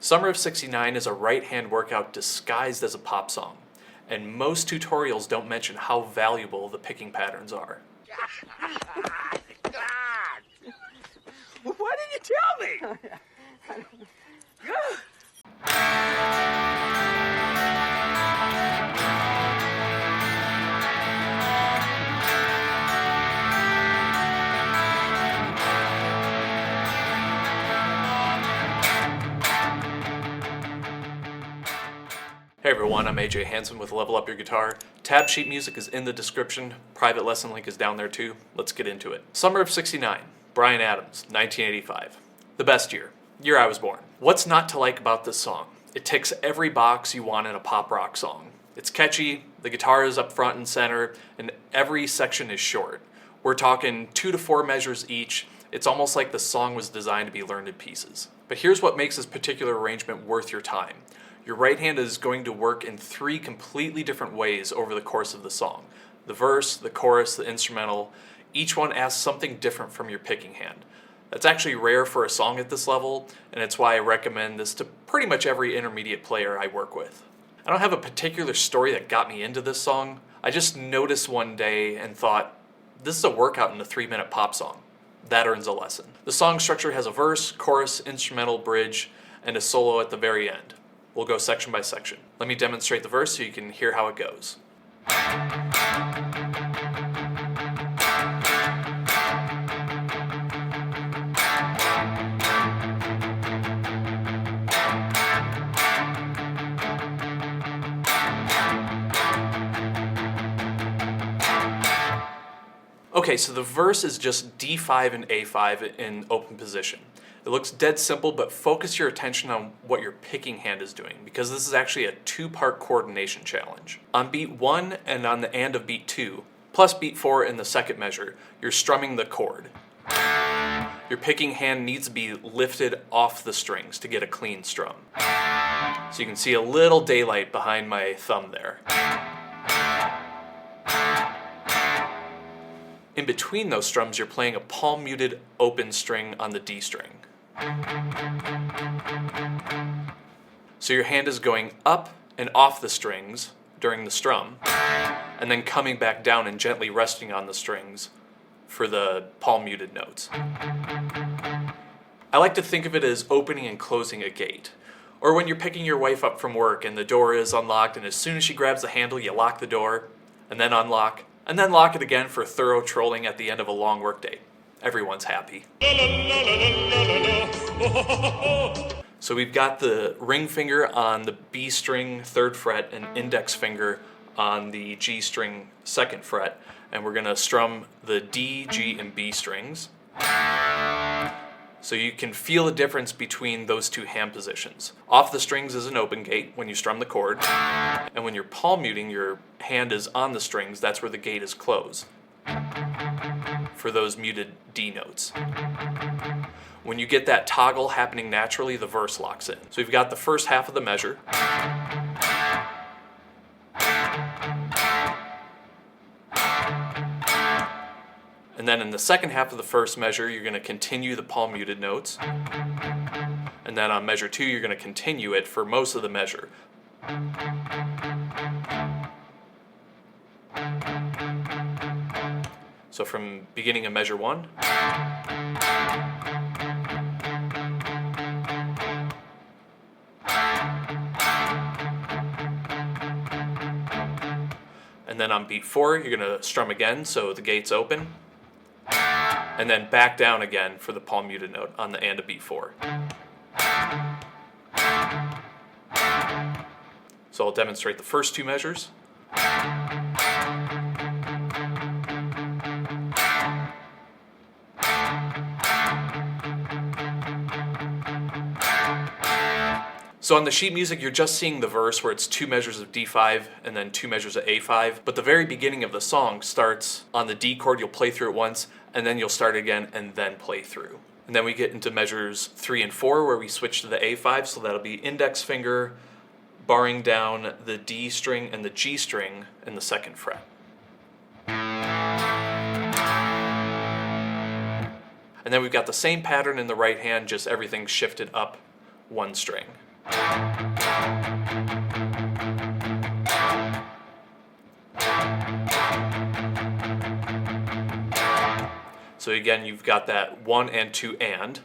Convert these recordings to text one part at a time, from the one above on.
Summer of '69 is a right-hand workout disguised as a pop song, and most tutorials don't mention how valuable the picking patterns are. Why didn't you tell me? Hey everyone, I'm AJ Hansen with Level Up Your Guitar. Tab sheet music is in the description. Private lesson link is down there too. Let's get into it. Summer of '69, Bryan Adams, 1985. The best year. Year I was born. What's not to like about this song? It ticks every box you want in a pop rock song. It's catchy, the guitar is up front and center, and every section is short. We're talking 2 to 4 measures each. It's almost like the song was designed to be learned in pieces. But here's what makes this particular arrangement worth your time. Your right hand is going to work in 3 completely different ways over the course of the song. The verse, the chorus, the instrumental, each one asks something different from your picking hand. That's actually rare for a song at this level, and it's why I recommend this to pretty much every intermediate player I work with. I don't have a particular story that got me into this song. I just noticed one day and thought, this is a workout in a 3-minute pop song. That earns a lesson. The song structure has a verse, chorus, instrumental, bridge, and a solo at the very end. We'll go section by section. Let me demonstrate the verse so you can hear how it goes. Okay, so the verse is just D5 and A5 in open position. It looks dead simple, but focus your attention on what your picking hand is doing, because this is actually a 2-part coordination challenge. On beat 1 and on the and of beat 2, plus beat 4 in the second measure, you're strumming the chord. Your picking hand needs to be lifted off the strings to get a clean strum. So you can see a little daylight behind my thumb there. In between those strums, you're playing a palm muted open string on the D string. So your hand is going up and off the strings during the strum, and then coming back down and gently resting on the strings for the palm muted notes. I like to think of it as opening and closing a gate. Or when you're picking your wife up from work and the door is unlocked, and as soon as she grabs the handle, you lock the door, and then unlock, and then lock it again for thorough trolling at the end of a long workday. Everyone's happy. So we've got the ring finger on the B string 3rd fret and index finger on the G string 2nd fret, and we're gonna strum the D, G, and B strings. So you can feel the difference between those 2 hand positions. Off the strings is an open gate when you strum the chord, and when you're palm muting, your hand is on the strings, that's where the gate is closed for those muted D notes. When you get that toggle happening naturally, the verse locks in. So we've got the first half of the measure. And then in the second half of the first measure, you're going to continue the palm muted notes. And then on measure 2, you're going to continue it for most of the measure. So from beginning of measure 1. And then on beat 4, you're going to strum again, so the gate's open. And then back down again for the palm muted note on the and of beat 4. So I'll demonstrate the first 2 measures. So on the sheet music, you're just seeing the verse where it's 2 measures of D5 and then 2 measures of A5. But the very beginning of the song starts on the D chord. You'll play through it once, and then you'll start again and then play through. And then we get into measures 3 and 4 where we switch to the A5. So that'll be index finger, barring down the D string and the G string in the 2nd fret. And then we've got the same pattern in the right hand, just everything's shifted up 1 string. So again, you've got that 1 and 2 and,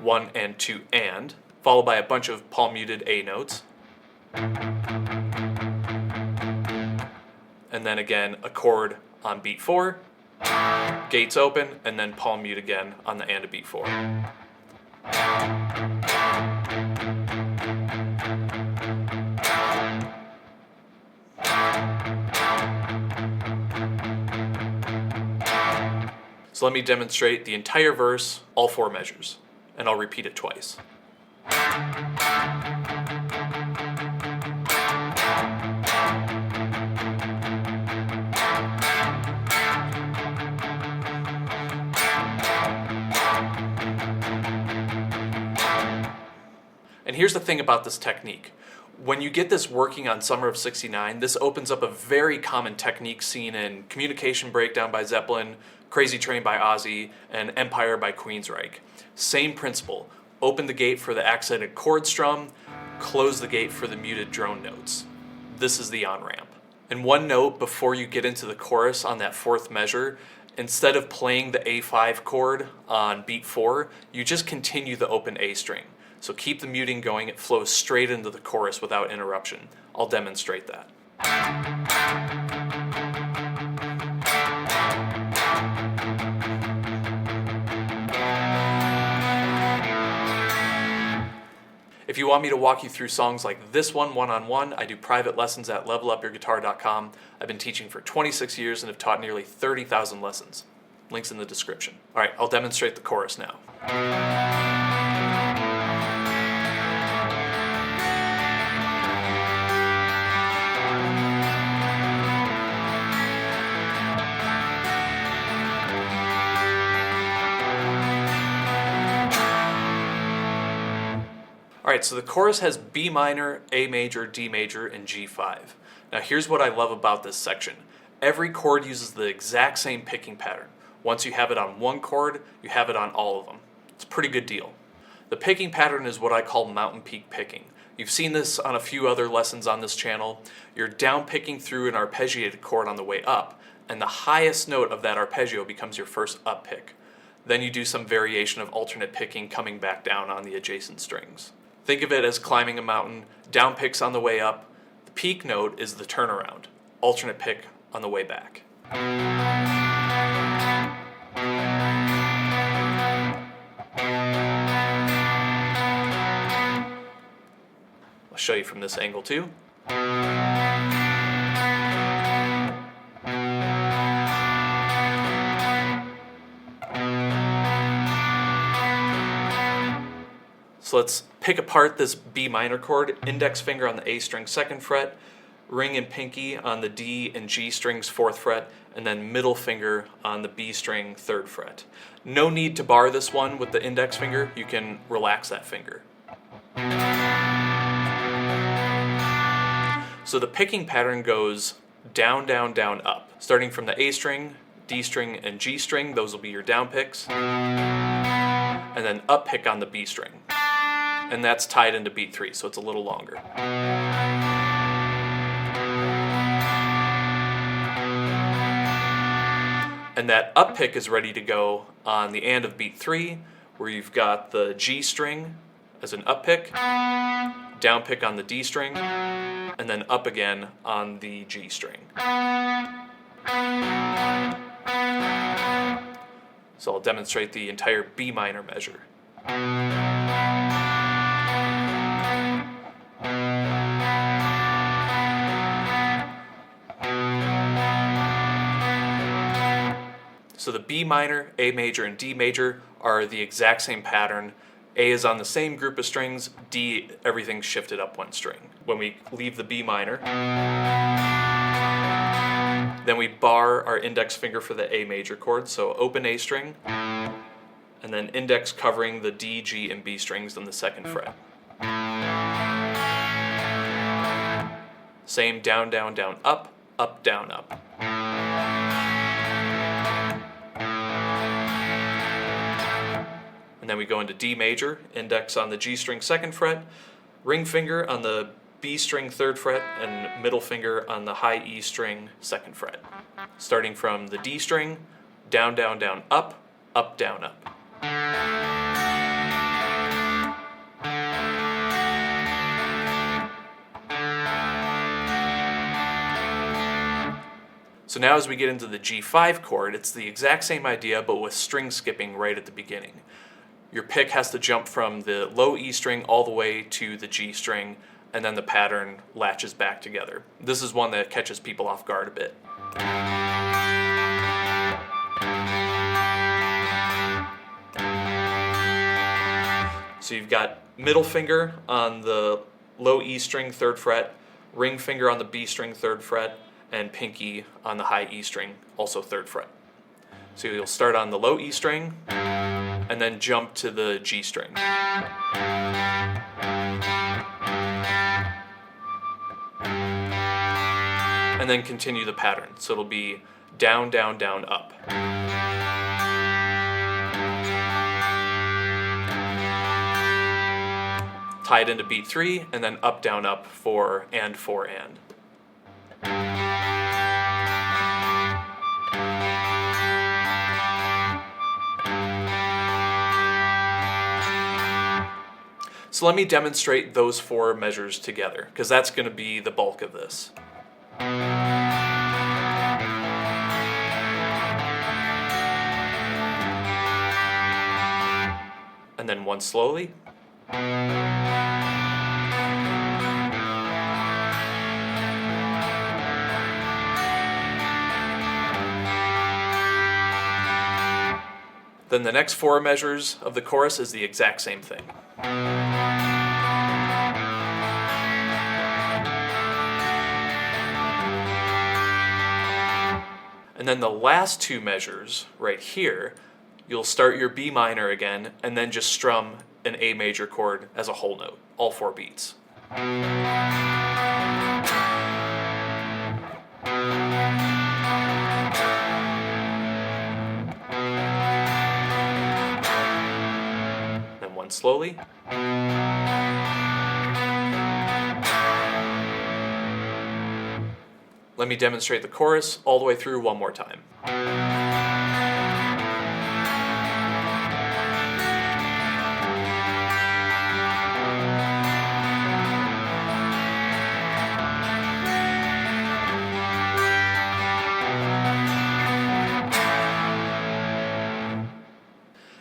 1 and 2 and, followed by a bunch of palm muted A notes. And then again, a chord on beat 4, gates open, and then palm mute again on the and of beat 4. So let me demonstrate the entire verse, all 4 measures, and I'll repeat it twice. And here's the thing about this technique. When you get this working on Summer of '69, this opens up a very common technique seen in Communication Breakdown by Zeppelin, Crazy Train by Ozzy, and Empire by Queensryche. Same principle. Open the gate for the accented chord strum, close the gate for the muted drone notes. This is the on-ramp. And one note before you get into the chorus on that 4th measure, instead of playing the A5 chord on beat 4, you just continue the open A string. So keep the muting going, it flows straight into the chorus without interruption. I'll demonstrate that. If you want me to walk you through songs like this one-on-one, I do private lessons at levelupyourguitar.com. I've been teaching for 26 years and have taught nearly 30,000 lessons. Links in the description. All right, I'll demonstrate the chorus now. Alright, so the chorus has B minor, A major, D major, and G5. Now here's what I love about this section. Every chord uses the exact same picking pattern. Once you have it on one chord, you have it on all of them. It's a pretty good deal. The picking pattern is what I call mountain peak picking. You've seen this on a few other lessons on this channel. You're down picking through an arpeggiated chord on the way up, and the highest note of that arpeggio becomes your first up pick. Then you do some variation of alternate picking coming back down on the adjacent strings. Think of it as climbing a mountain, down picks on the way up. The peak note is the turnaround, alternate pick on the way back. I'll show you from this angle too. So let's pick apart this B minor chord, index finger on the A string 2nd fret, ring and pinky on the D and G strings 4th fret, and then middle finger on the B string 3rd fret. No need to bar this one with the index finger, you can relax that finger. So the picking pattern goes down, down, down, up. Starting from the A string, D string, and G string, those will be your down picks. And then up pick on the B string. And that's tied into beat 3, so it's a little longer. And that up pick is ready to go on the and of beat 3, where you've got the G string as an up pick, down pick on the D string, and then up again on the G string. So I'll demonstrate the entire B minor measure. So the B minor, A major, and D major are the exact same pattern. A is on the same group of strings, D, everything's shifted up one string. When we leave the B minor, then we bar our index finger for the A major chord, so open A string, and then index covering the D, G, and B strings on the 2nd fret. Same down, down, down, up, down, up. And And then we go into D major, index on the G string 2nd fret, ring finger on the B string 3rd fret, and middle finger on the high E string 2nd fret. Starting from the D string, down, down, down, up, down, up. So now as we get into the G5 chord, it's the exact same idea, but with string skipping right at the beginning. Your pick has to jump from the low E string all the way to the G string, and then the pattern latches back together. This is one that catches people off guard a bit. So you've got middle finger on the low E string 3rd fret, ring finger on the B string 3rd fret, and pinky on the high E string, also 3rd fret. So you'll start on the low E string, and then jump to the G string. And then continue the pattern. So it'll be down, down, down, up. Tie it into beat 3, and then up, down, up, 4, and 4, and. So let me demonstrate those 4 measures together, because that's going to be the bulk of this. And then one slowly. Then the next 4 measures of the chorus is the exact same thing. And then the last 2 measures right here, you'll start your B minor again and then just strum an A major chord as a whole note, all 4 beats. Then one slowly. Let me demonstrate the chorus all the way through one more time.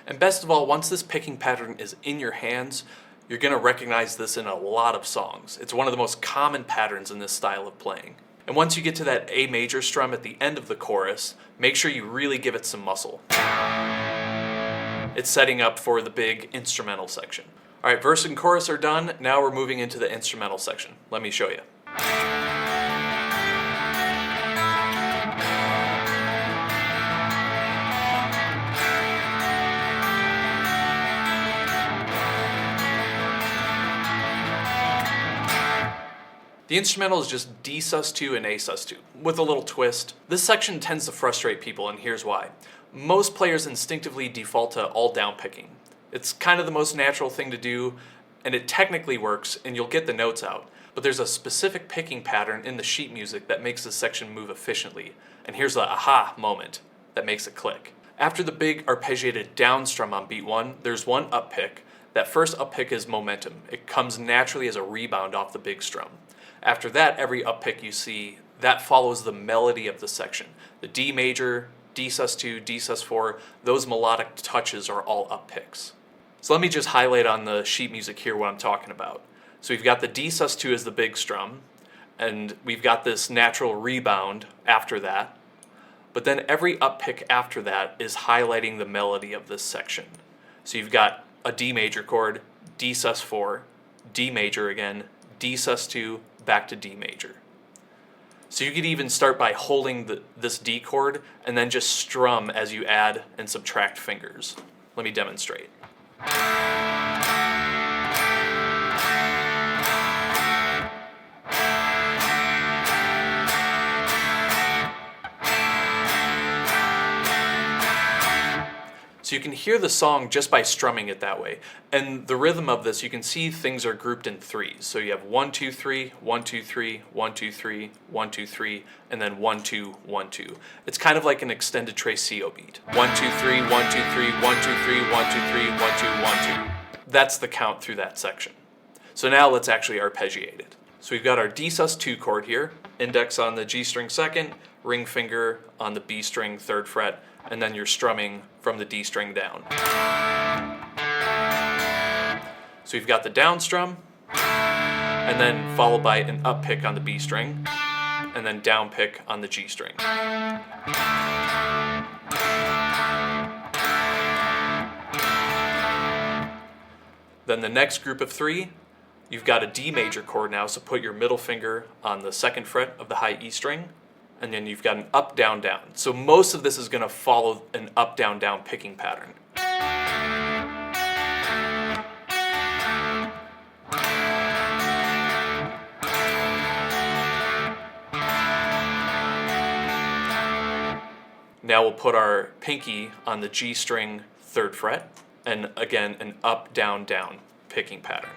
And best of all, once this picking pattern is in your hands, you're going to recognize this in a lot of songs. It's one of the most common patterns in this style of playing. And once you get to that A major strum at the end of the chorus, make sure you really give it some muscle. It's setting up for the big instrumental section. All right, verse and chorus are done. Now we're moving into the instrumental section. Let me show you. The instrumental is just D sus2 and A sus2, with a little twist. This section tends to frustrate people, and here's why. Most players instinctively default to all down picking. It's kind of the most natural thing to do, and it technically works, and you'll get the notes out. But there's a specific picking pattern in the sheet music that makes this section move efficiently, and here's the aha moment that makes it click. After the big arpeggiated down strum on beat 1, there's one up pick. That first up pick is momentum. It comes naturally as a rebound off the big strum. After that, every up pick you see, that follows the melody of the section. The D major, D sus2, D sus4, those melodic touches are all up picks. So let me just highlight on the sheet music here what I'm talking about. So we've got the D sus2 as the big strum, and we've got this natural rebound after that. But then every up pick after that is highlighting the melody of this section. So you've got a D major chord, D sus4, D major again, D sus2, back to D major. So you could even start by holding this D chord and then just strum as you add and subtract fingers. Let me demonstrate. So you can hear the song just by strumming it that way. And the rhythm of this, you can see things are grouped in threes. So you have 1, 2, 3, 1, 2, 3, 1, 2, 3, 1, 2, 3, and then 1, 2, 1, 2. It's kind of like an extended traceo beat. 1, 2, 3, 1, 2, 3, 1, 2, 3, 1, 2, 3, 1, 2, 1, 2. That's the count through that section. So now let's actually arpeggiate it. So we've got our D sus2 chord here, index on the G string second, ring finger on the B string third fret, and then you're strumming from the D string down. So you've got the down strum, and then followed by an up pick on the B string, and then down pick on the G string. Then the next group of three, you've got a D major chord now, so put your middle finger on the second fret of the high E string, and then you've got an up, down, down. So most of this is going to follow an up, down, down picking pattern. Now we'll put our pinky on the G string third fret, and again, an up, down, down picking pattern.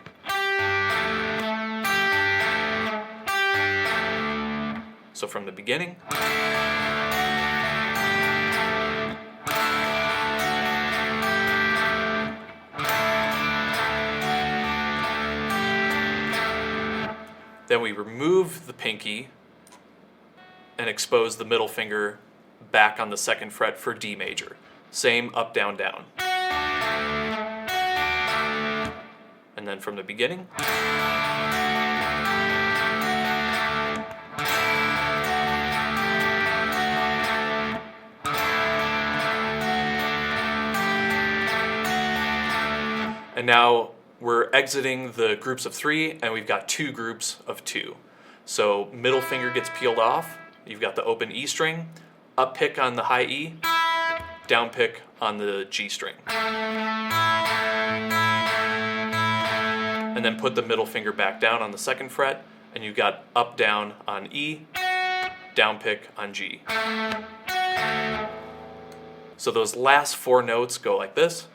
So from the beginning, then we remove the pinky and expose the middle finger back on the second fret for D major. Same up, down, down. And then from the beginning, and now we're exiting the groups of three, and we've got two groups of two. So middle finger gets peeled off, you've got the open E string, up pick on the high E, down pick on the G string. And then put the middle finger back down on the second fret, and you've got up, down on E, down pick on G. So those last four notes go like this.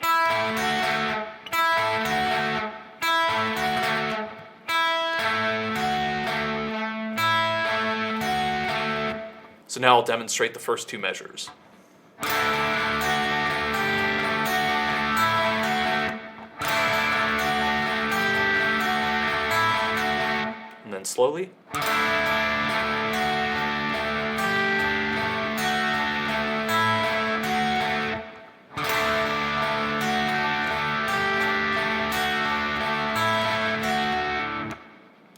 So now I'll demonstrate the first two measures. And then slowly.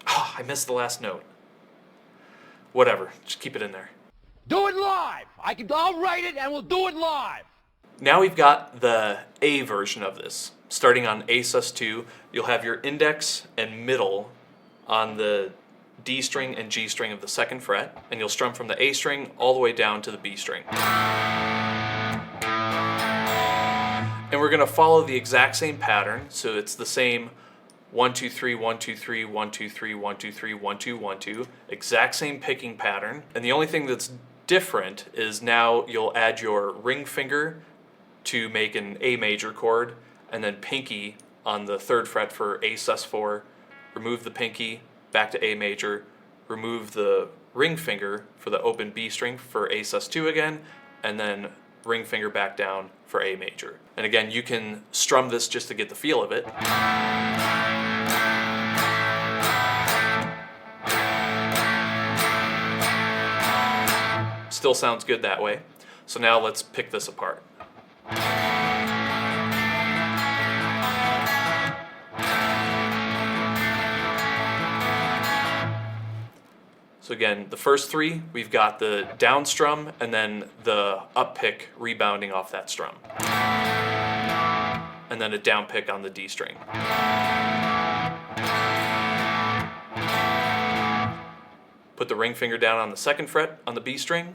Oh, I missed the last note. Whatever, just keep it in there. Do it live! I'll write it and we'll do it live! Now we've got the A version of this. Starting on A sus2, you'll have your index and middle on the D string and G string of the second fret, and you'll strum from the A string all the way down to the B string. And we're going to follow the exact same pattern, so it's the same 1, 2, 3, 1, 2, 3, 1, 2, 3, 1, 2, 3, 1, 2, 1, 2. Exact same picking pattern. And the only thing that's different is now you'll add your ring finger to make an A major chord, and then pinky on the third fret for A sus4, remove the pinky, back to A major, remove the ring finger for the open B string for A sus2 again, and then ring finger back down for A major. And again, you can strum this just to get the feel of it. Still sounds good that way. So now let's pick this apart. So again, the first three, we've got the down strum and then the up pick rebounding off that strum. And then a down pick on the D string. Put the ring finger down on the second fret on the B string.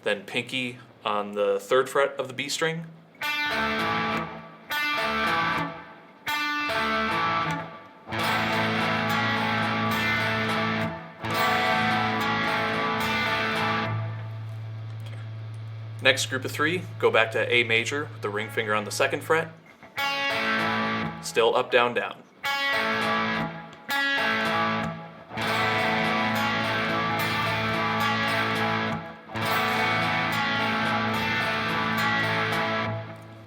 Then pinky on the third fret of the B string. Next group of 3, go back to A major with the ring finger on the 2nd fret. Still up, down, down.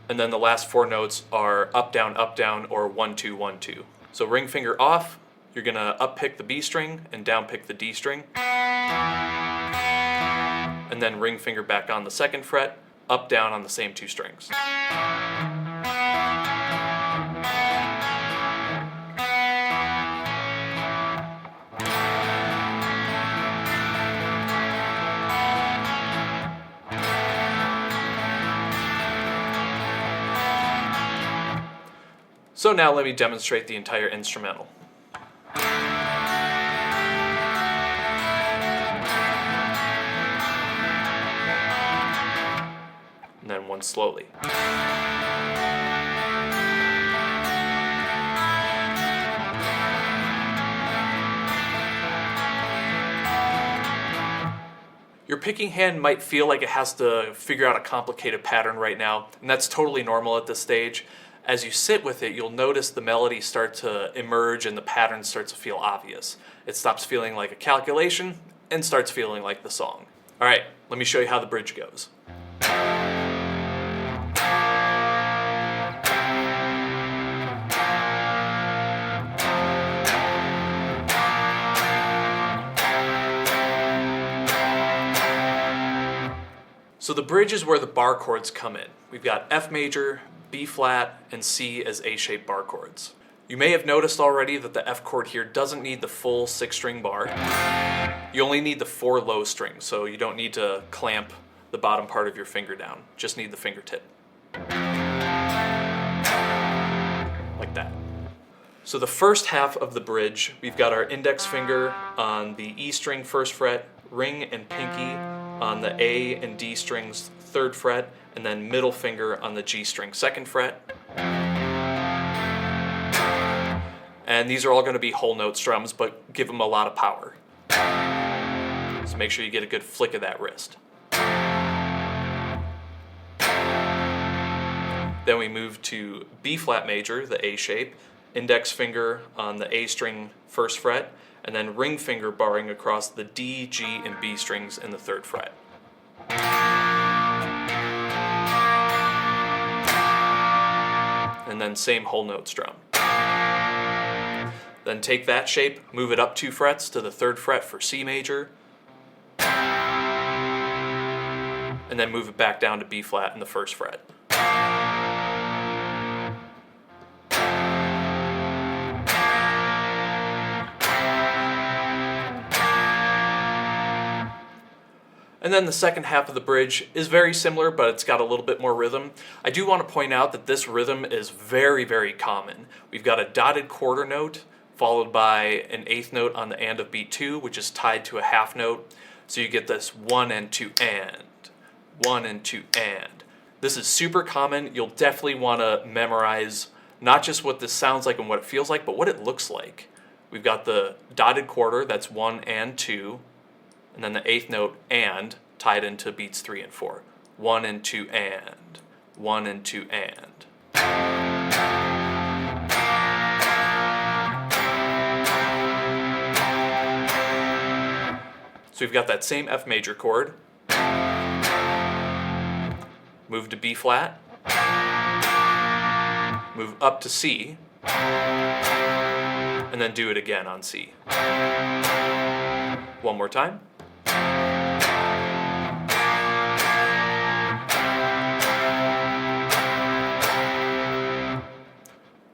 And then the last 4 notes are up, down, or 1, 2, 1, 2. So ring finger off, you're gonna up pick the B string and down pick the D string. And then ring finger back on the 2nd fret, up, down on the same 2 strings. So now let me demonstrate the entire instrumental. And then one slowly. Your picking hand might feel like it has to figure out a complicated pattern right now, and that's totally normal at this stage. As you sit with it, you'll notice the melody start to emerge and the pattern starts to feel obvious. It stops feeling like a calculation and starts feeling like the song. All right, let me show you how the bridge goes. So the bridge is where the bar chords come in. We've got F major, B flat, and C as A-shaped bar chords. You may have noticed already that the F chord here doesn't need the full 6-string bar. You only need the 4 low strings, so you don't need to clamp the bottom part of your finger down. Just need the fingertip. Like that. So the first half of the bridge, we've got our index finger on the E string 1st fret, ring and pinky on the A and D strings 3rd fret, and then middle finger on the G string 2nd fret. And these are all going to be whole note strums, but give them a lot of power. So make sure you get a good flick of that wrist. Then we move to B flat major, the A shape, index finger on the A string 1st fret, and then ring finger barring across the D, G, and B strings in the 3rd fret. And then same whole note strum. Then take that shape, move it up 2 frets to the 3rd fret for C major, and then move it back down to B flat in the 1st fret. And then the second half of the bridge is very similar, but it's got a little bit more rhythm. I do want to point out that this rhythm is very, very common. We've got a dotted quarter note, followed by an 8th note on the and of beat 2, which is tied to a half note. So you get this 1 and 2 and, 1 and 2 and. This is super common. You'll definitely want to memorize not just what this sounds like and what it feels like, but what it looks like. We've got the dotted quarter, that's 1 and 2, and then the 8th note and tied into beats 3 and 4. 1 and 2 and, 1 and 2 and. So we've got that same F major chord. Move to B flat. Move up to C. And then do it again on C. One more time.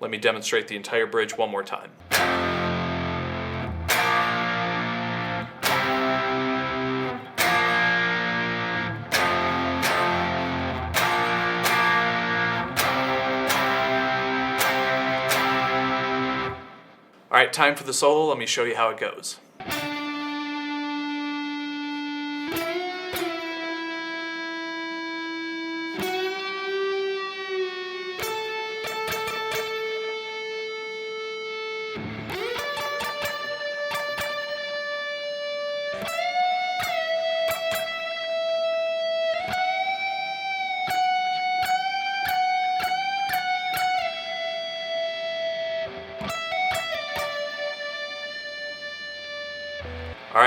Let me demonstrate the entire bridge one more time. All right, time for the solo. Let me show you how it goes.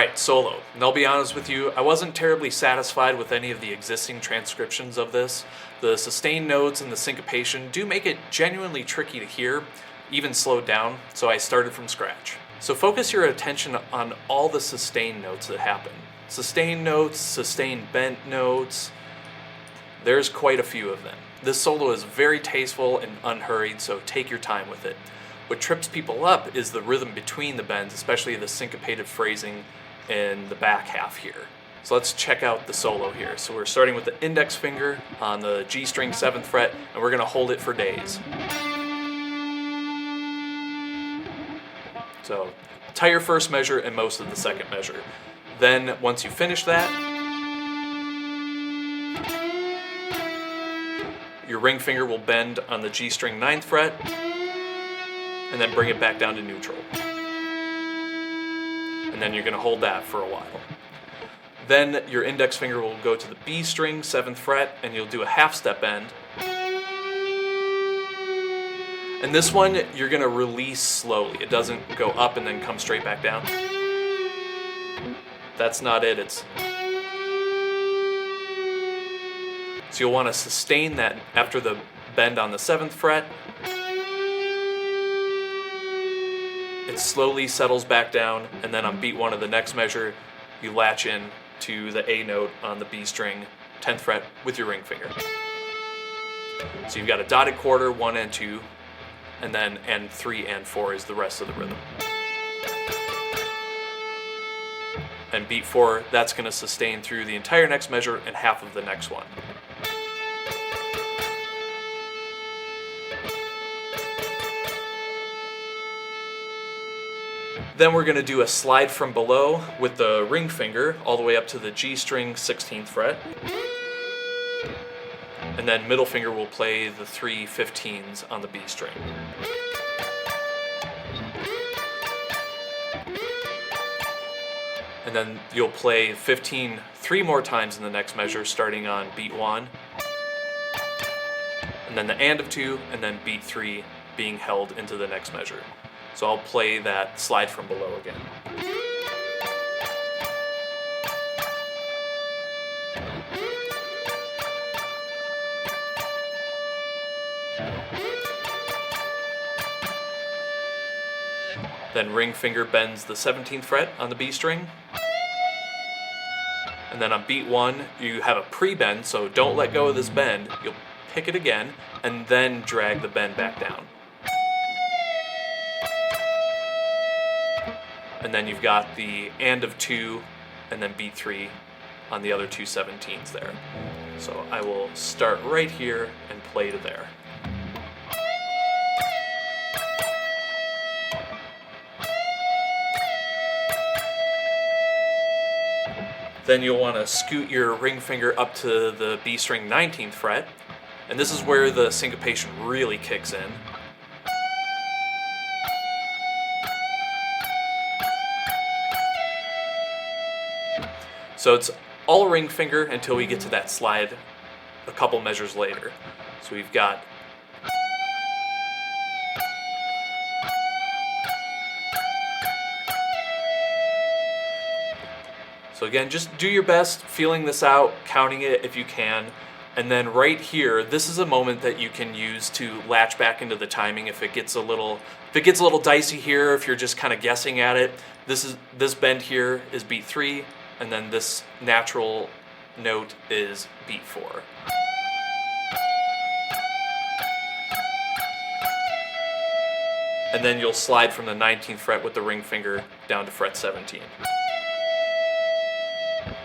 Alright, solo. And I'll be honest with you, I wasn't terribly satisfied with any of the existing transcriptions of this. The sustained notes and the syncopation do make it genuinely tricky to hear, even slowed down, so I started from scratch. So focus your attention on all the sustained notes that happen. Sustained notes, sustained bent notes, there's quite a few of them. This solo is very tasteful and unhurried, so take your time with it. What trips people up is the rhythm between the bends, especially the syncopated phrasing in the back half here. So let's check out the solo here. So we're starting with the index finger on the G string 7th fret, and we're going to hold it for days. So tie your first measure and most of the second measure. Then once you finish that, your ring finger will bend on the G string 9th fret, and then bring it back down to neutral. And then you're going to hold that for a while. Then your index finger will go to the B string 7th fret, and you'll do a half step bend. And this one, you're going to release slowly. It doesn't go up and then come straight back down. That's not it. So you'll want to sustain that after the bend on the 7th fret. It slowly settles back down, and then on beat 1 of the next measure, you latch in to the A note on the B string 10th fret with your ring finger. So you've got a dotted quarter, 1 and 2, and then and 3 and 4 is the rest of the rhythm. And beat 4, that's going to sustain through the entire next measure and half of the next one. Then we're going to do a slide from below with the ring finger all the way up to the G string 16th fret. And then middle finger will play the 3 15s on the B string. And then you'll play 15 3 more times in the next measure, starting on beat 1. And then the and of 2, and then beat 3 being held into the next measure. So I'll play that slide from below again. Then ring finger bends the 17th fret on the B string. And then on beat 1, you have a pre-bend, so don't let go of this bend. You'll pick it again, and then drag the bend back down. And then you've got the and of 2, and then beat 3 on the other 2 17s there. So I will start right here and play to there. Then you'll want to scoot your ring finger up to the B string 19th fret, and this is where the syncopation really kicks in. So it's all a ring finger until we get to that slide a couple measures later. So we've got So again, just do your best feeling this out, counting it if you can. And then right here, this is a moment that you can use to latch back into the timing if it gets a little dicey here, if you're just kind of guessing at it. This bend here is beat 3, and then this natural note is beat 4. And then you'll slide from the 19th fret with the ring finger down to fret 17.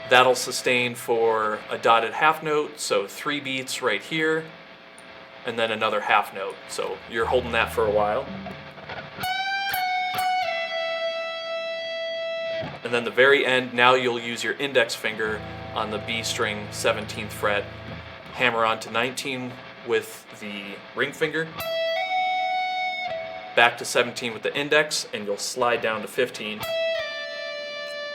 That'll sustain for a dotted half note, so 3 beats right here, and then another half note. So you're holding that for a while. And then the very end, now you'll use your index finger on the B string 17th fret, hammer onto 19 with the ring finger, back to 17 with the index, and you'll slide down to 15.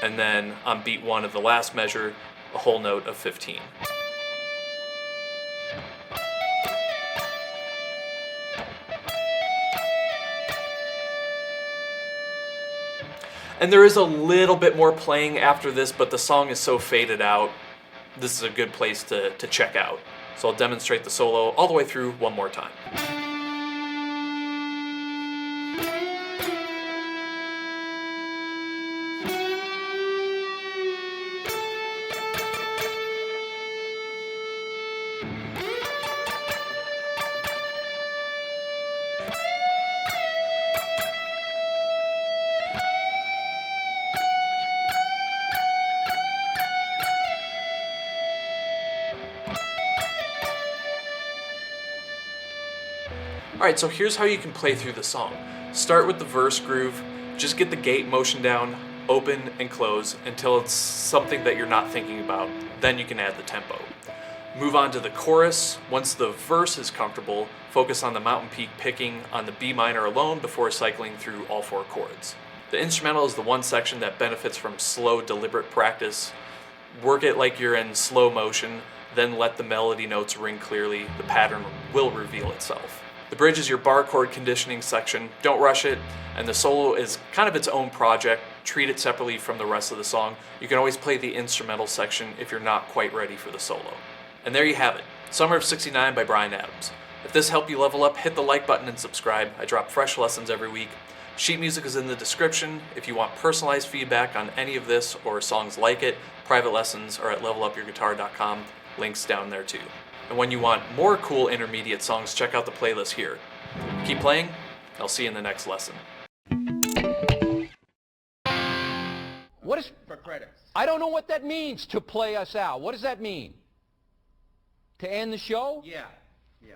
And then on beat 1 of the last measure, a whole note of 15. And there is a little bit more playing after this, but the song is so faded out, this is a good place to check out. So I'll demonstrate the solo all the way through one more time. Alright, so here's how you can play through the song. Start with the verse groove, just get the gate motion down, open and close until it's something that you're not thinking about, then you can add the tempo. Move on to the chorus. Once the verse is comfortable, focus on the mountain peak picking on the B minor alone before cycling through all 4 chords. The instrumental is the one section that benefits from slow, deliberate practice. Work it like you're in slow motion, then let the melody notes ring clearly. The pattern will reveal itself. The bridge is your bar chord conditioning section. Don't rush it, and the solo is kind of its own project. Treat it separately from the rest of the song. You can always play the instrumental section if you're not quite ready for the solo. And there you have it, Summer of '69 by Bryan Adams. If this helped you level up, hit the like button and subscribe. I drop fresh lessons every week. Sheet music is in the description. If you want personalized feedback on any of this or songs like it, private lessons are at levelupyourguitar.com. Links down there too. And when you want more cool intermediate songs, check out the playlist here. Keep playing. I'll see you in the next lesson. What is... For credits. I don't know what that means, to play us out. What does that mean? To end the show? Yeah. Yeah.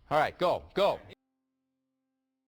All right, go.